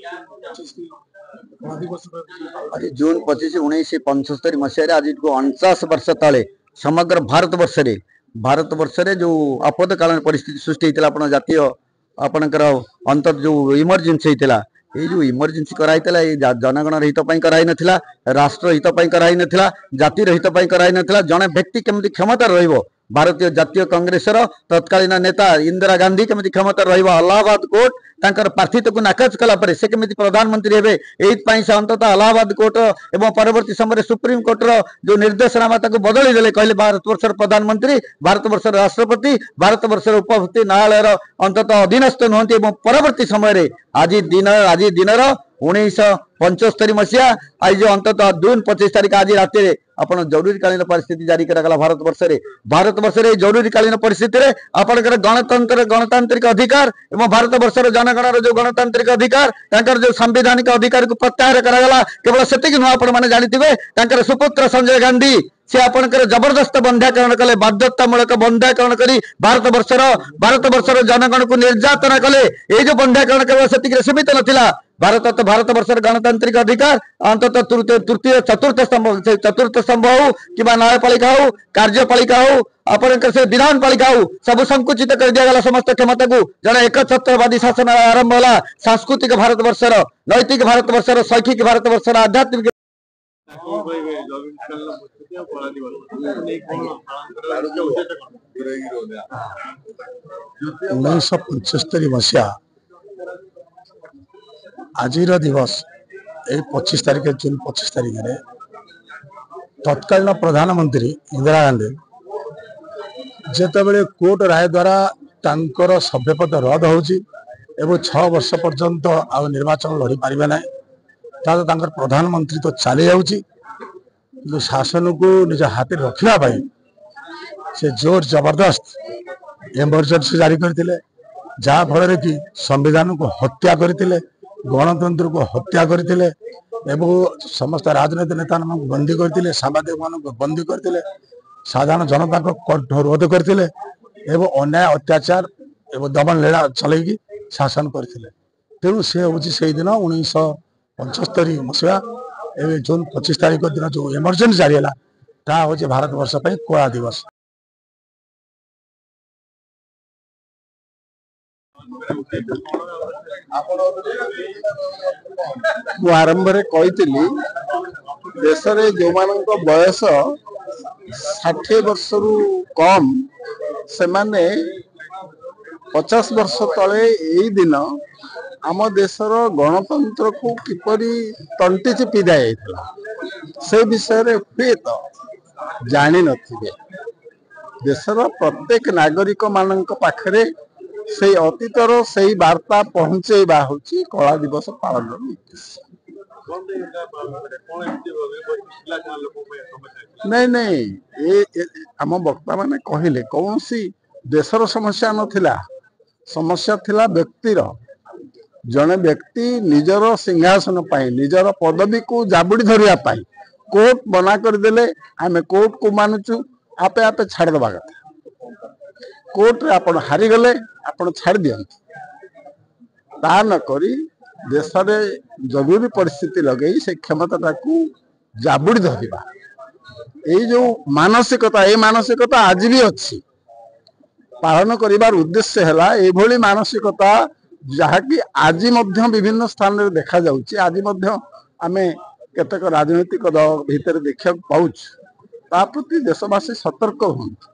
आज जून 25/1975 मसीह आज 49 वर्ष तले समग्र भारत वर्ष जो आपदकालीन परिस्थिति सृष्टि होता आप जातीय आपणकर अंत जो इमरजेन्सी होता ये जो इमरजेन्सी कराई जनगण हित कराई नथिला राष्ट्र हित कराई नथिला जातिर हित कराई नथिला जने व्यक्ति केमती क्षमता रहिबो भारतीय जातीय कांग्रेस तत्कालीन नेता इंदिरा गांधी केमती क्षमता रहिबो अलाहाबाद कोर्ट तांकर प्रार्थित्व को नाकच कला परे से केमती प्रधानमंत्री हेबे एई से अंततः अलाहाबाद कोर्ट एवं परवर्ती समय सुप्रीम कोर्ट रो जो निर्देशनामा ताको बदली देले कहले भारतवर्षर प्रधानमंत्री भारतवर्षर राष्ट्रपति भारतवर्षर उपपति न्यायालय अंततः अधीनस्थ नुहंती एवं परवर्ती समय आज दिन 1975 मसीहा आज जो अंततः जून 25 तारीख आज रात आपण जरूरीकालीन परिस्थिति जारी करागला भारतवर्ष जरूरीकालीन परिस्थिति रे आपणकर गणतांत्रिक अधिकार एवं भारतवर्षर जनगणर जो गणतांत्रिक अधिकार तांकर जो संवैधानिक अधिकार को प्रत्याहार करागला केवल सेतिक नुह आपण माने जानिथिबे तांकर सुपुत्र संजय गांधी से आपणकर जबरदस्त बंध्याकरण कले बाध्यतामूलक बंध्याकरण करी भारतवर्षर जनगण को निर्यातना कले ये जो बंध्याकरण केवल सेतिक सीमित नथिला भारतवर्षर गणतांत्रिक अधिकार अंततः तृतीय चतुर्थ स्तंभ हो कि न्यायपालिका हो कार्यपालिका हो आपणकर से विधान पालिका हो सब संकुचित कर दिया गला समस्त क्षमता को जड़े एकछत्रवादी शासन आरंभ होला सांस्कृतिक भारतवर्षर नैतिक भारतवर्षर शैक्षिक भारतवर्षर आध्यात्मिक 1975 मसीहा आज दिवस 25 तारीख जून 25 तारीख में तत्कालीन प्रधानमंत्री इंदिरा गांधी जिते कोर्ट राय द्वारा तांकर सभ्यपद रद्द होची एवं 6 वर्ष पर्यंत आ निर्वाचन लड़ी पारे ना तांकर प्रधानमंत्री तो चली जाऊँगी शासन को निज हाथ रखा से जोर जबरदस्त इमरजेंसी जारी करते जहाँ फल कि संविधान को हत्या करते गणतंत्र को हत्या करते समस्त राजनीतिक नेता बंदी करते सांबादिक मान बंदी करते साधारण जनता को रोध करते अन्याय अत्याचार एवं दमन लीला चल शासन करते तेणु से हूँ से दिन 1975 मसीहा जून 25 तारीख दिन जो इमरजेंसी जारी है हूँ भारत वर्ष कला दिवस। आरंभ कही देश में जो मान बयस 60 वर्ष रु कम से माने 50 वर्ष तले यही दिन आम देशर गणतंत्र को किपरि तंटी चिपी दिया से विषय हुए तो जानी नथिबे देशर प्रत्येक नागरिक मान पाखरे से अतीतर से वार्ता पहुंचेबा होची कला दिवस पालन उद्देश्य। नहीं ये आम वक्ता माने कहले कौन सी देशर समस्या नथिला समस्या थिला व्यक्तिर जने व्यक्ति निजर सिंहासन पाई निजर पदवी को जाबुड़ी धरिया पाई कोर्ट बना कर देले आमे कोर्ट को मानुचु आपे आपे छाड़ दबा कथा कोर्ट रे आपण हारी गले आपण छाड़ दियंतु ता न करी देश में जरूरी परिस्थिति लगे से क्षमता को जाबुड़ी धरिबा ये जो मानसिकता ये मानसिकता आज भी अच्छी पालन करिबार उद्देश्य है ये मानसिकता जहाँकि आज विभिन्न स्थान में देखा जाउछि आज आमे केतक राजनीतिक दल भीतर देखा पाउछ ता प्रति देशवासी सतर्क हुंतु।